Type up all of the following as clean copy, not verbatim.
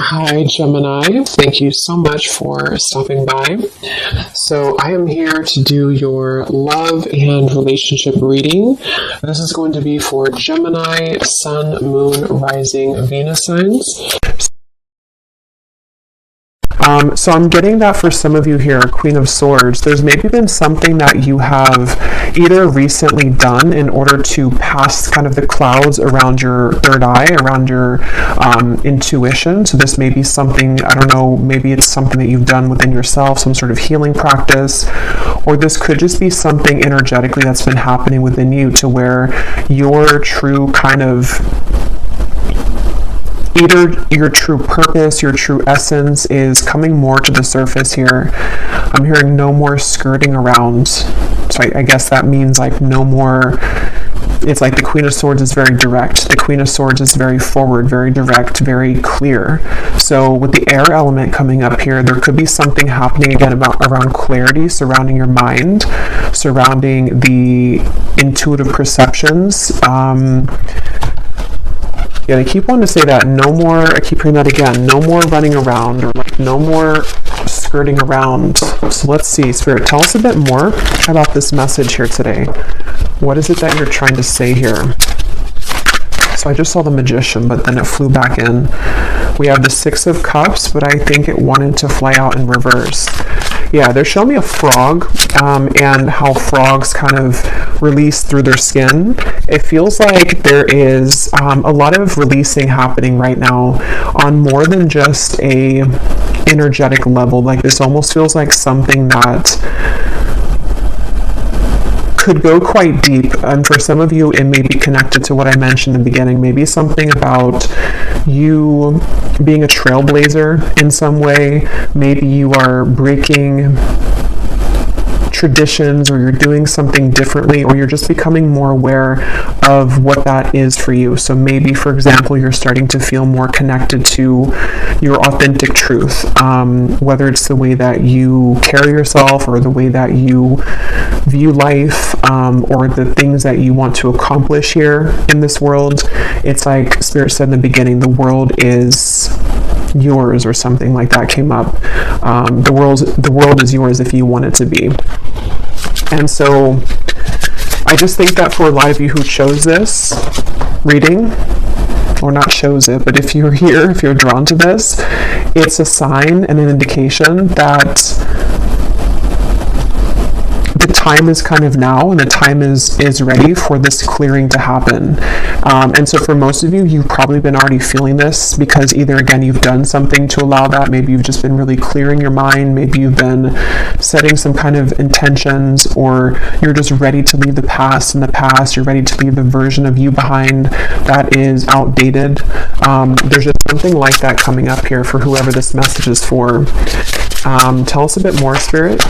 Hi, Gemini. Thank you so much for stopping by. So, I am here to do your love and relationship reading. This is going to be for Gemini, Sun, Moon, Rising, Venus signs. So I'm getting that for some of you here, Queen of Swords, there's maybe been something that you have either recently done in order to pass kind of the clouds around your third eye, around your intuition. So this may be something, I don't know, maybe it's something that you've done within yourself, some sort of healing practice, or this could just be something energetically that's been happening within you to where your true kind of either your true purpose, your true essence is coming more to the surface here. I'm hearing no more skirting around. So I guess that means like no more, it's like the Queen of Swords is very direct. The Queen of Swords is very forward, very direct, very clear. So with the air element coming up here, there could be something happening again around clarity, surrounding your mind, surrounding the intuitive perceptions. Yeah, I keep wanting to say that. No more, I keep hearing that again. No more running around or like no more skirting around. So let's see, Spirit, tell us a bit more about this message here today. What is it that you're trying to say here? So I just saw the Magician, but then it flew back in. We have the Six of Cups, but I think it wanted to fly out in reverse. Yeah, they're showing me a frog and how frogs kind of release through their skin. It feels like there is a lot of releasing happening right now on more than just a energetic level. Like this almost feels like something that could go quite deep, and for some of you it may be connected to what I mentioned in the beginning, maybe something about you being a trailblazer in some way. Maybe you are breaking traditions, or you're doing something differently, or you're just becoming more aware of what that is for you. So maybe, for example, you're starting to feel more connected to your authentic truth, whether it's the way that you carry yourself or the way that you view life, or the things that you want to accomplish here in this world. It's like Spirit said in the beginning, the world is yours, or something like that came up. The world is yours if you want it to be. And so I just think that for a lot of you who chose this reading, or not chose it, but if you're here, if you're drawn to this, it's a sign and an indication that the time is kind of now, and the time is ready for this clearing to happen. And so for most of you, you've probably been already feeling this because either, again, you've done something to allow that. Maybe you've just been really clearing your mind. Maybe you've been setting some kind of intentions, or you're just ready to leave the past in the past. You're ready to leave the version of you behind that is outdated. There's just something like that coming up here for whoever this message is for. Tell us a bit more, Spirit.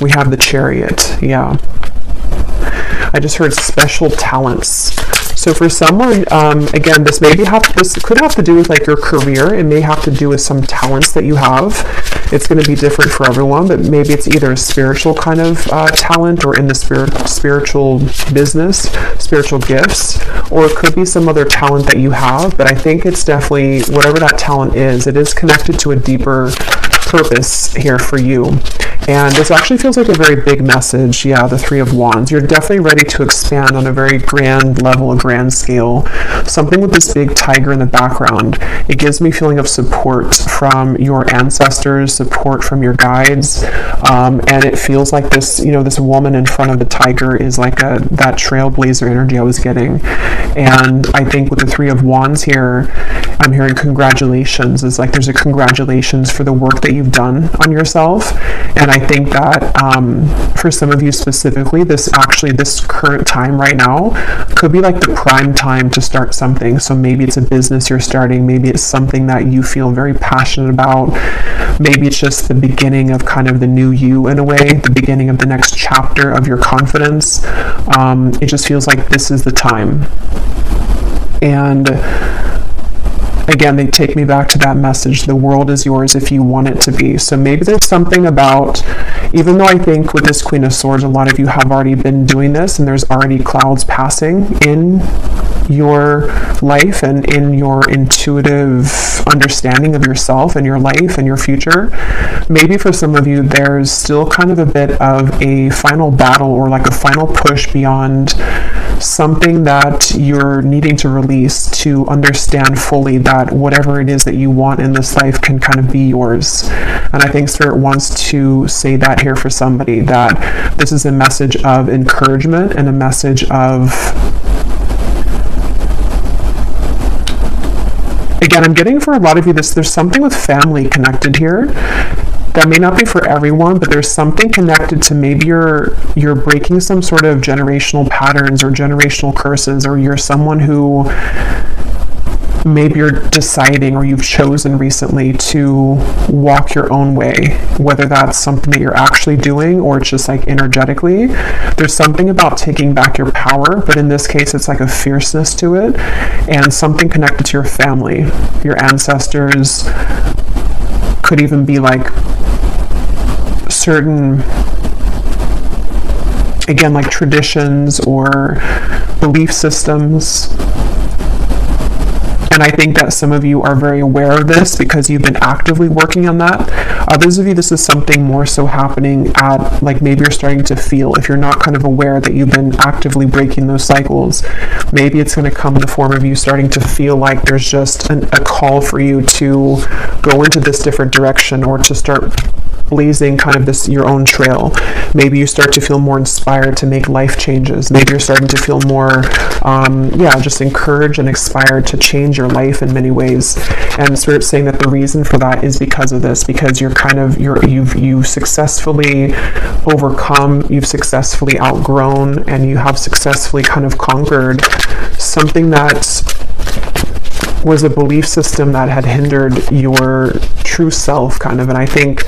We have the Chariot. Yeah. I just heard special talents. So for someone, again, this could have to do with like your career. It may have to do with some talents that you have. It's going to be different for everyone, but maybe it's either a spiritual kind of talent, or in the spiritual business, spiritual gifts, or it could be some other talent that you have. But I think it's definitely, whatever that talent is, it is connected to a deeper purpose here for you. And this actually feels like a very big message. Yeah, the Three of Wands. You're definitely ready to expand on a very grand level, a grand scale. Something with this big tiger in the background. It gives me a feeling of support from your ancestors, support from your guides, and it feels like this, this woman in front of the tiger is like that trailblazer energy I was getting. And I think with the Three of Wands here, I'm hearing congratulations. It's like there's a congratulations for the work that you've done on yourself. And I think that for some of you specifically, this current time right now could be like the prime time to start something. So maybe it's a business you're starting. Maybe it's something that you feel very passionate about. Maybe it's just the beginning of kind of the new you in a way, the beginning of the next chapter of your confidence. It just feels like this is the time. And again, they take me back to that message. The world is yours if you want it to be. So maybe there's something about, even though I think with this Queen of Swords, a lot of you have already been doing this and there's already clouds passing in your life and in your intuitive understanding of yourself and your life and your future. Maybe for some of you, there's still kind of a bit of a final battle or like a final push beyond something that you're needing to release to understand fully that whatever it is that you want in this life can kind of be yours. And I think Spirit wants to say that here for somebody, that this is a message of encouragement and a message of, again, I'm getting for a lot of you this, there's something with family connected here. That may not be for everyone, but there's something connected to maybe you're breaking some sort of generational patterns or generational curses, or you're someone who maybe you're deciding or you've chosen recently to walk your own way, whether that's something that you're actually doing or it's just like energetically. There's something about taking back your power, but in this case it's like a fierceness to it, and something connected to your family, your ancestors. Could even be like certain, again, like traditions or belief systems. And I think that some of you are very aware of this because you've been actively working on that. Others of you, this is something more so happening at, like, maybe you're starting to feel, if you're not kind of aware that you've been actively breaking those cycles, maybe it's going to come in the form of you starting to feel like there's just a call for you to go into this different direction or to start blazing kind of this your own trail. Maybe you start to feel more inspired to make life changes. Maybe you're starting to feel more just encouraged and inspired to change your life in many ways. And Spirit's saying that the reason for that is because of this, because you've successfully overcome, you've successfully outgrown, and you have successfully kind of conquered something that was a belief system that had hindered your true self, kind of. And I think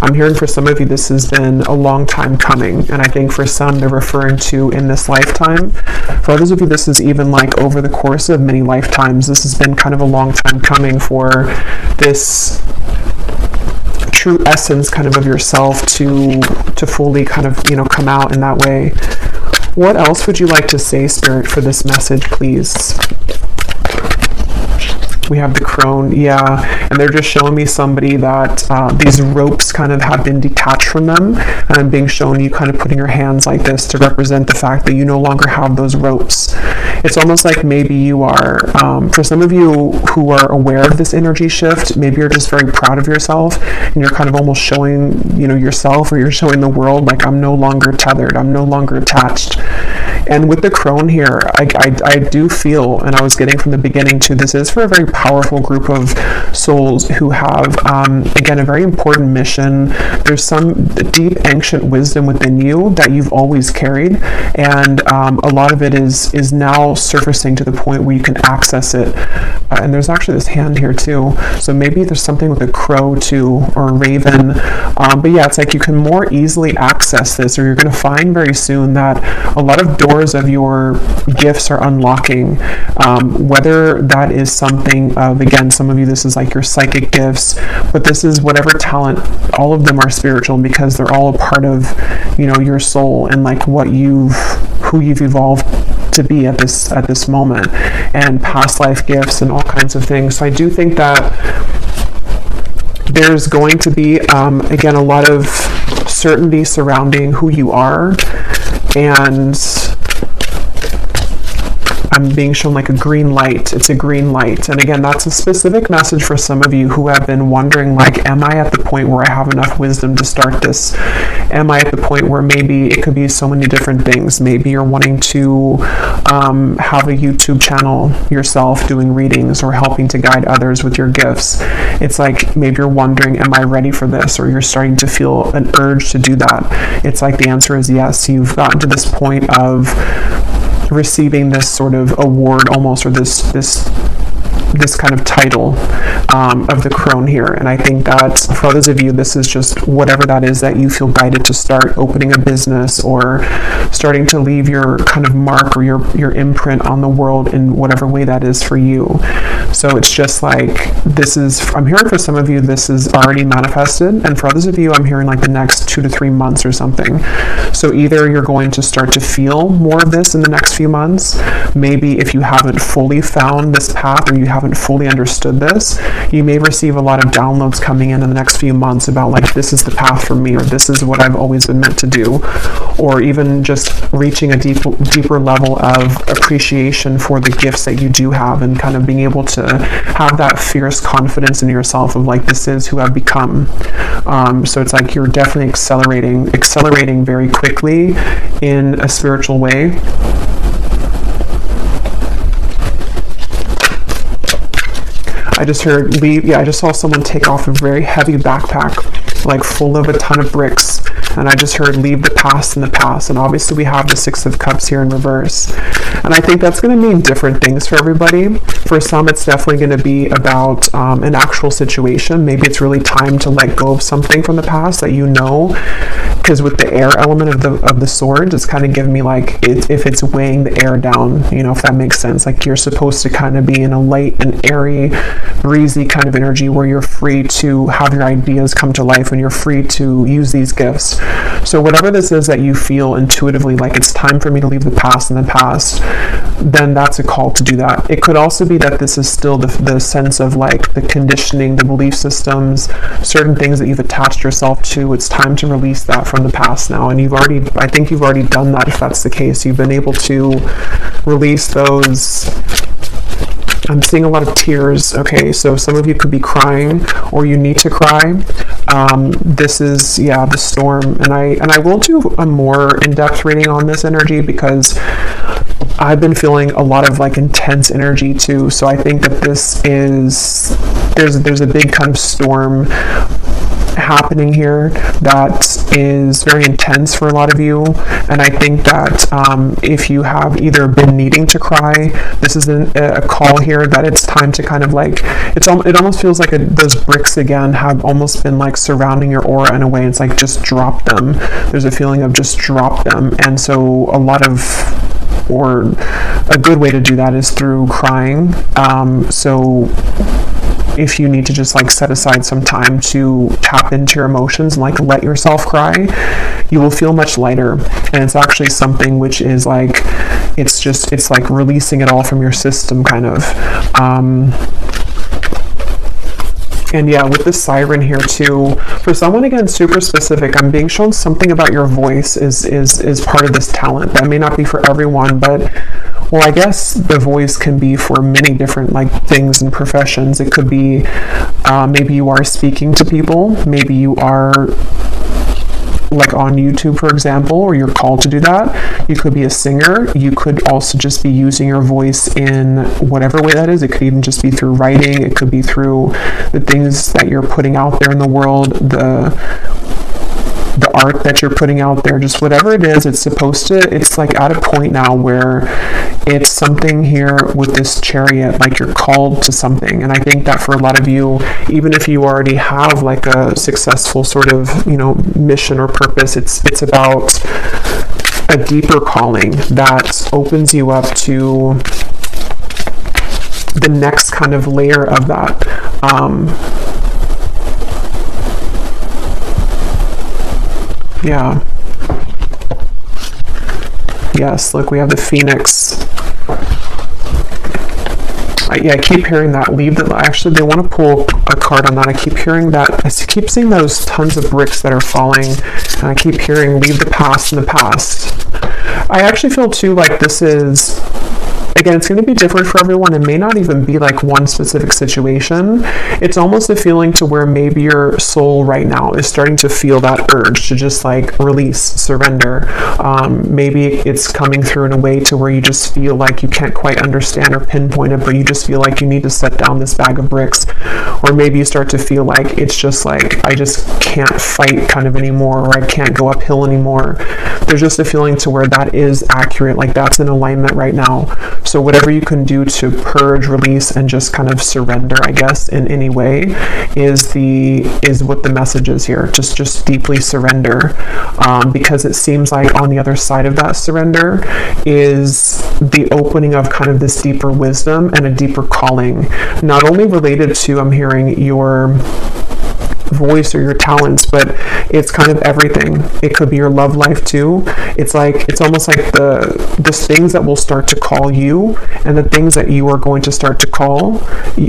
I'm hearing for some of you this has been a long time coming, and I think for some they're referring to in this lifetime. For others of you, this is even like over the course of many lifetimes. This has been kind of a long time coming for this true essence kind of yourself to fully kind of, come out in that way. What else would you like to say, Spirit, for this message, please? We have the crone, and they're just showing me somebody that these ropes kind of have been detached from them, and I'm being shown you kind of putting your hands like this to represent the fact that you no longer have those ropes. It's almost like maybe you are, for some of you who are aware of this energy shift, maybe you're just very proud of yourself, and you're kind of almost showing, yourself, or you're showing the world, like, I'm no longer tethered, I'm no longer attached. And with the crone here, I do feel, and I was getting from the beginning too, this is for a very powerful group of souls who have, again, a very important mission. There's some deep ancient wisdom within you that you've always carried, and a lot of it is now surfacing to the point where you can access it. And there's actually this hand here too, so maybe there's something with a crow too, or a raven. But yeah, it's like you can more easily access this, or you're going to find very soon that a lot of doors of your gifts are unlocking, whether that is something of, again, some of you, this is like your psychic gifts, but this is whatever talent. All of them are spiritual because they're all a part of, your soul and like who you've evolved to be at this moment, and past life gifts and all kinds of things. So I do think that there's going to be, again, a lot of certainty surrounding who you are, and I'm being shown like a green light. It's a green light. And again, that's a specific message for some of you who have been wondering, like, am I at the point where I have enough wisdom to start this? Am I at the point where maybe it could be so many different things? Maybe you're wanting to have a YouTube channel yourself doing readings or helping to guide others with your gifts. It's like maybe you're wondering, am I ready for this? Or you're starting to feel an urge to do that. It's like the answer is yes. You've gotten to this point of receiving this sort of award almost, or this this kind of title of the crone here. And I think that for others of you, this is just whatever that is that you feel guided to start, opening a business or starting to leave your kind of mark or your imprint on the world in whatever way that is for you. So it's just like, I'm hearing for some of you, this is already manifested. And for others of you, I'm hearing like the next 2 to 3 months or something. So either you're going to start to feel more of this in the next few months. Maybe if you haven't fully found this path or you haven't fully understood this, you may receive a lot of downloads coming in the next few months about like, this is the path for me, or this is what I've always been meant to do, or even just reaching a deeper level of appreciation for the gifts that you do have, and kind of being able to have that fierce confidence in yourself of like, this is who I've become. So it's like you're definitely accelerating very quickly in a spiritual way. I just heard leave. Yeah, I just saw someone take off a very heavy backpack, like full of a ton of bricks. And I just heard leave the past in the past. And obviously we have the 6 of Cups here in reverse. And I think that's going to mean different things for everybody. For some, it's definitely going to be about an actual situation. Maybe it's really time to let go of something from the past that you know. Because with the air element of the swords, it's kind of giving me like, if it's weighing the air down, you know, if that makes sense. Like you're supposed to kind of be in a light and airy, breezy kind of energy where you're free to have your ideas come to life and you're free to use these gifts. So whatever this is that you feel intuitively like it's time for me to leave the past in the past, then that's a call to do that. It could also be that this is still the sense of like the conditioning, the belief systems, certain things that you've attached yourself to. It's time to release that from the past now. And I think you've already done that if that's the case. You've been able to release those. I'm seeing a lot of tears. Okay, so some of you could be crying or you need to cry. This is, the storm. And I will do a more in-depth reading on this energy because I've been feeling a lot of like intense energy too. So I think that this is, there's a big kind of storm happening here that is very intense for a lot of you. And I think that if you have either been needing to cry, this is a call here that it's time to kind of like, it almost feels like those bricks again have almost been like surrounding your aura in a way. It's like, just drop them. There's a feeling of just drop them. And so or a good way to do that is through crying. So if you need to just like set aside some time to tap into your emotions and like let yourself cry, you will feel much lighter. And it's actually something which is like, it's like releasing it all from your system kind of. And yeah, with the siren here too, for someone, again, super specific, I'm being shown something about your voice is part of this talent. That may not be for everyone, but well, I guess the voice can be for many different like things and professions. It could be maybe you are speaking to people, maybe you are like on YouTube, for example, or you're called to do that. You could be a singer. You could also just be using your voice in whatever way that is. It could even just be through writing. It could be through the things that you're putting out there in the world, the art that you're putting out there, just whatever it is. It's like at a point now where it's something here with this Chariot, like you're called to something. And I think that for a lot of you, even if you already have like a successful sort of, mission or purpose, it's about a deeper calling that opens you up to the next kind of layer of that. Yeah. Yes, look, we have the Phoenix. I keep hearing that. Actually, they want to pull a card on that. I keep hearing that. I keep seeing those tons of bricks that are falling. And I keep hearing, leave the past in the past. I actually feel, too, like this is... Again, it's going to be different for everyone. It may not even be like one specific situation. It's almost a feeling to where maybe your soul right now is starting to feel that urge to just like release, surrender. Maybe it's coming through in a way to where you just feel like you can't quite understand or pinpoint it, but you just feel like you need to set down this bag of bricks. Or maybe you start to feel like it's just like, I just can't fight kind of anymore, or I can't go uphill anymore. There's just a feeling to where that is accurate, like that's in alignment right now. So whatever you can do to purge, release, and just kind of surrender, I guess, in any way is what the message is here. Just deeply surrender, because it seems like on the other side of that surrender is the opening of kind of this deeper wisdom and a deeper calling, not only related to, I'm hearing, your voice or your talents, but it's kind of everything. It could be your love life too. It's almost like the things that will start to call you, and the things that you are going to start to call,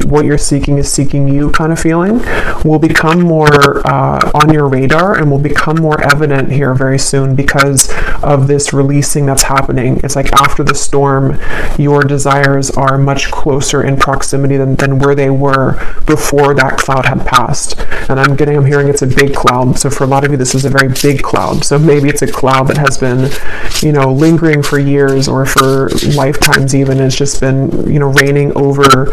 what you're seeking is seeking you kind of feeling, will become more on your radar and will become more evident here very soon because of this releasing that's happening. It's like after the storm, your desires are much closer in proximity than where they were before that cloud had passed. And I'm hearing it's a big cloud. So for a lot of you, this is a very big cloud. So maybe it's a cloud that has been, lingering for years or for lifetimes even. It's just been, reigning over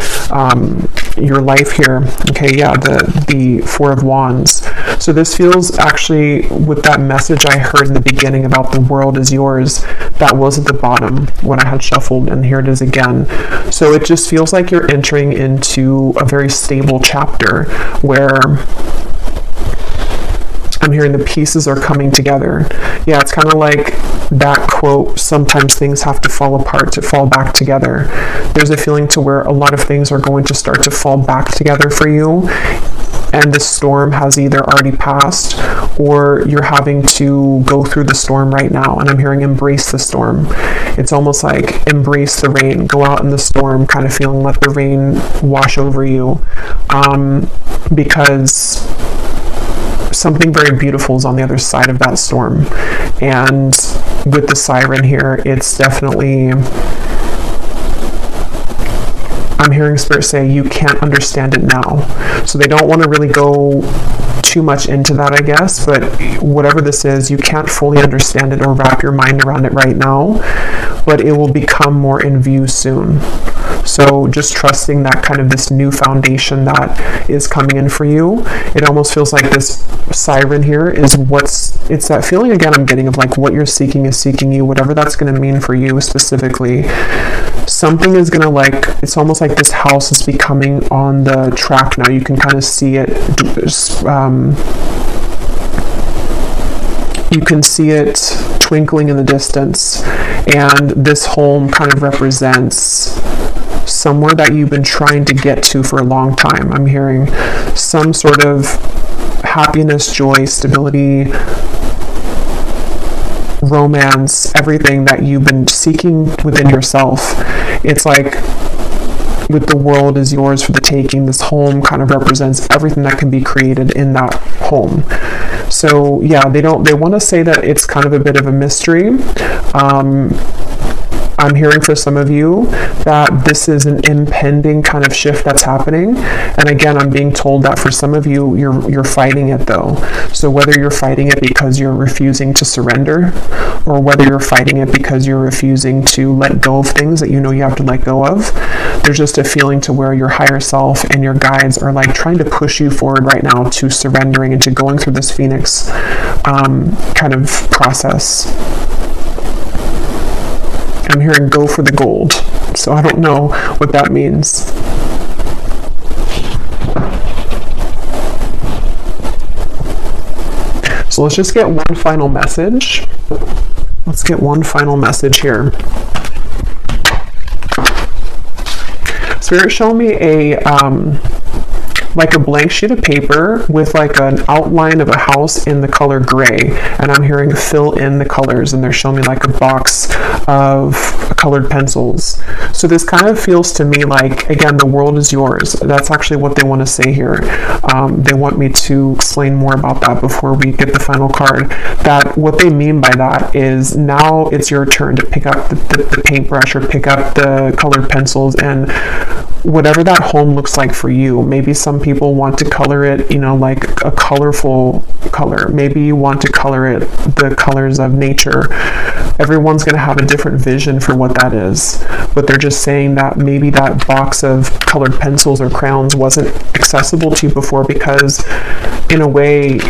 your life here. Okay, yeah, the Four of Wands. So this feels actually, with that message I heard in the beginning about the world is yours, that was at the bottom when I had shuffled, and here it is again. So it just feels like you're entering into a very stable chapter where I'm hearing the pieces are coming together. Yeah, it's kind of like that quote, sometimes things have to fall apart to fall back together. There's a feeling to where a lot of things are going to start to fall back together for you, and the storm has either already passed or you're having to go through the storm right now. And I'm hearing embrace the storm. It's almost like embrace the rain, go out in the storm, kind of feeling, let the rain wash over you, because something very beautiful is on the other side of that storm. And with the siren here, it's definitely, I'm hearing Spirit say you can't understand it now. So they don't want to really go too much into that, I guess, but whatever this is, you can't fully understand it or wrap your mind around it right now, but it will become more in view soon. So just trusting that kind of this new foundation that is coming in for you. It almost feels like this siren here is it's that feeling again I'm getting of like what you're seeking is seeking you, whatever that's going to mean for you specifically. Something is going to it's almost like this house is becoming on the track now. You can kind of see it, you can see it twinkling in the distance, and this home kind of represents somewhere that you've been trying to get to for a long time. I'm hearing some sort of happiness, joy, stability, romance, everything that you've been seeking within yourself. It's like with the world is yours for the taking, this home kind of represents everything that can be created in that home. So yeah, they want to say that it's kind of a bit of a mystery. I'm hearing for some of you that this is an impending kind of shift that's happening. And again, I'm being told that for some of you, you're fighting it though. So whether you're fighting it because you're refusing to surrender, or whether you're fighting it because you're refusing to let go of things that you know you have to let go of, there's just a feeling to where your higher self and your guides are like trying to push you forward right now to surrendering and to going through this Phoenix kind of process. I'm hearing go for the gold. So I don't know what that means. So let's just get one final message. Let's get one final message here. Spirit, show me a like a blank sheet of paper with like an outline of a house in the color gray, and I'm hearing fill in the colors, and they're showing me like a box of colored pencils. So this kind of feels to me like, again, the world is yours. That's actually what they want to say here. They want me to explain more about that before we get the final card. That what they mean by that is now it's your turn to pick up the paintbrush or pick up the colored pencils, and whatever that home looks like for you. Maybe some people want to color it, like a colorful color. Maybe you want to color it the colors of nature. Everyone's going to have a different vision for what that is. But they're just saying that maybe that box of colored pencils or crayons wasn't accessible to you before because, in a way,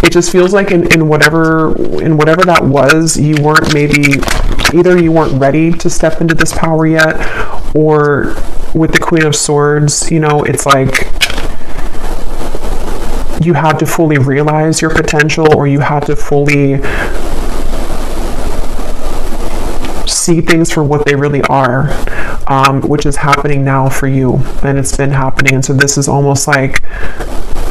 it just feels like in whatever that was, you weren't maybe like either you weren't ready to step into this power yet, or with the Queen of Swords, you know, it's like you had to fully realize your potential, or you had to fully see things for what they really are, which is happening now for you, and it's been happening. And so this is almost like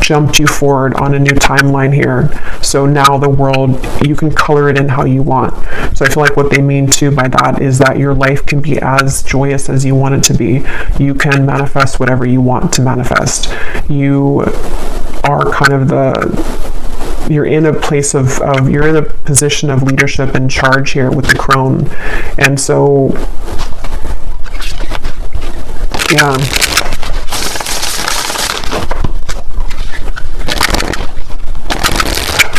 jumped you forward on a new timeline here. So now the world, you can color it in how you want. So I feel like what they mean too by that is that your life can be as joyous as you want it to be. You can manifest whatever you want to manifest. You are kind of you're in a place of you're in a position of leadership and charge here with the crone. And so yeah,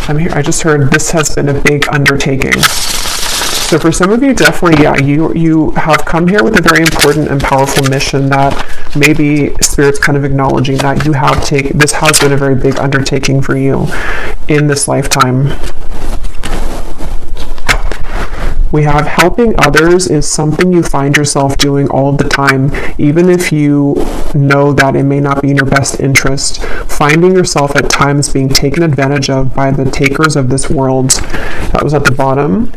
I'm here. I just heard this has been a big undertaking. So for some of you, definitely, yeah, you have come here with a very important and powerful mission that maybe Spirit's kind of acknowledging that you have taken. This has been a very big undertaking for you in this lifetime. We have helping others is something you find yourself doing all the time, even if you know that it may not be in your best interest. Finding yourself at times being taken advantage of by the takers of this world. That was at the bottom.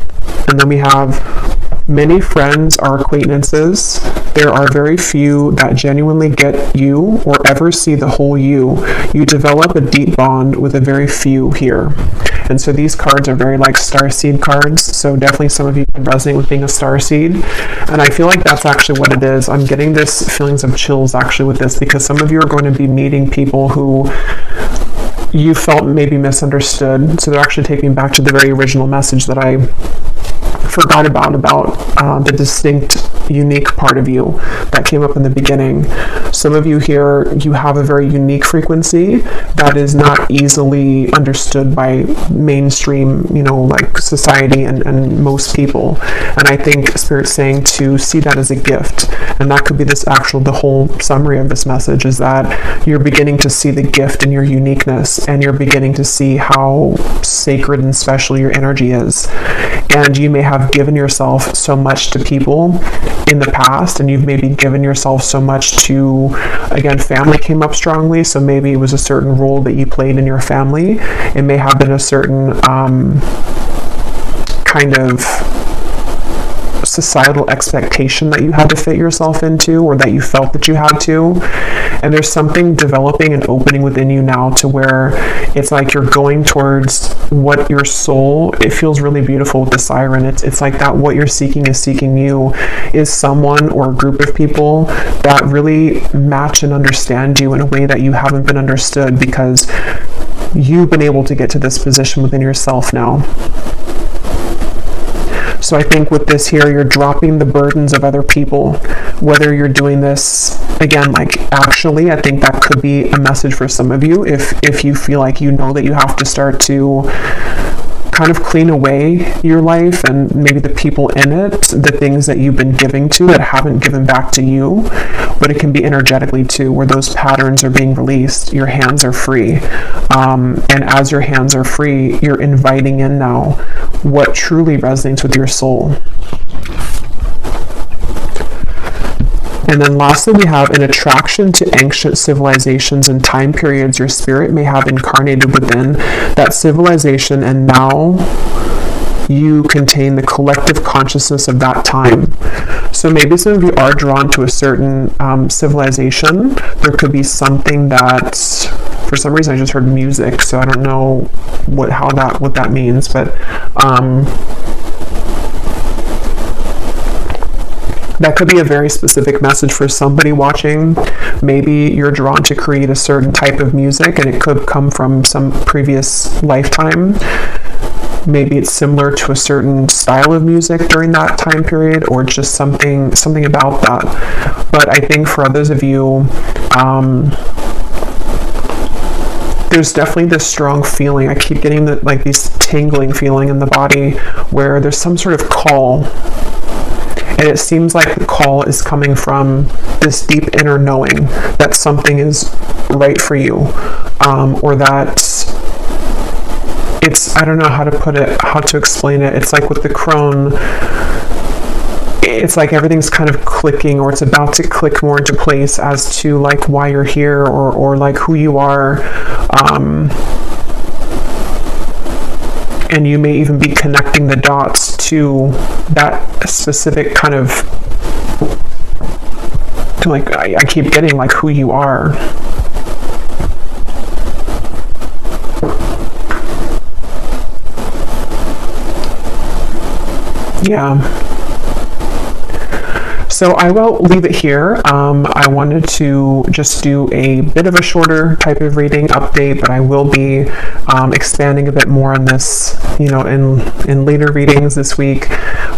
And then we have many friends are acquaintances. There are very few that genuinely get you or ever see the whole you. You develop a deep bond with a very few here. And so these cards are very like starseed cards. So definitely some of you can resonate with being a starseed. And I feel like that's actually what it is. I'm getting this feelings of chills actually with this, because some of you are going to be meeting people who you felt maybe misunderstood. So they're actually taking me back to the very original message that I forgot about the distinct, unique part of you that came up in the beginning. Some of you here, you have a very unique frequency that is not easily understood by mainstream, you know, like society and most people. And I think Spirit's saying to see that as a gift. And that could be the whole summary of this message is that you're beginning to see the gift in your uniqueness, and you're beginning to see how sacred and special your energy is. And you may have given yourself so much to people in the past, and you've maybe given yourself so much to, again, family came up strongly, so maybe it was a certain role that you played in your family. It may have been a certain kind of societal expectation that you had to fit yourself into, or that you felt that you had to. And there's something developing and opening within you now to where it's like you're going towards what your soul, it feels really beautiful with the siren. It's like that what you're seeking is seeking you, is someone or a group of people that really match and understand you in a way that you haven't been understood, because you've been able to get to this position within yourself now. So I think with this here, you're dropping the burdens of other people, whether you're doing this, again, like actually, I think that could be a message for some of you if you feel like you know that you have to start to kind of clean away your life and maybe the people in it, the things that you've been giving to that haven't given back to you. But it can be energetically too, where those patterns are being released. Your hands are free. And as your hands are free, you're inviting in now what truly resonates with your soul. And then lastly, we have an attraction to ancient civilizations and time periods your spirit may have incarnated within that civilization, and now you contain the collective consciousness of that time. So maybe some of you are drawn to a certain civilization. There could be something that, for some reason I just heard music, so I don't know what that means, but that could be a very specific message for somebody watching. Maybe you're drawn to create a certain type of music, and it could come from some previous lifetime. Maybe it's similar to a certain style of music during that time period, or just something about that. But I think for others of you, there's definitely this strong feeling. I keep getting this tingling feeling in the body where there's some sort of call. And it seems like the call is coming from this deep inner knowing that something is right for you, or that it's, I don't know how to put it, how to explain it. It's like with the crone, it's like everything's kind of clicking, or it's about to click more into place as to like why you're here, or like who you are. And you may even be connecting the dots to that specific kind of, like, I keep getting like who you are. Yeah. So I will leave it here. I wanted to just do a bit of a shorter type of reading update, but I will be expanding a bit more on this, you know, in later readings this week.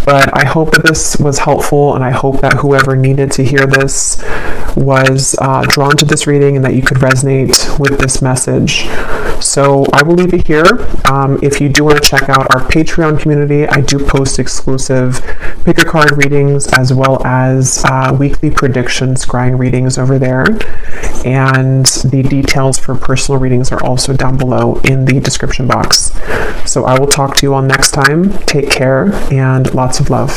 But I hope that this was helpful, and I hope that whoever needed to hear this was drawn to this reading, and that you could resonate with this message. So I will leave it here. If you do want to check out our Patreon community, I do post exclusive pick a card readings as well as weekly prediction scrying readings over there. And the details for personal readings are also down below in the description box. So I will talk to you all next time. Take care and lots of love.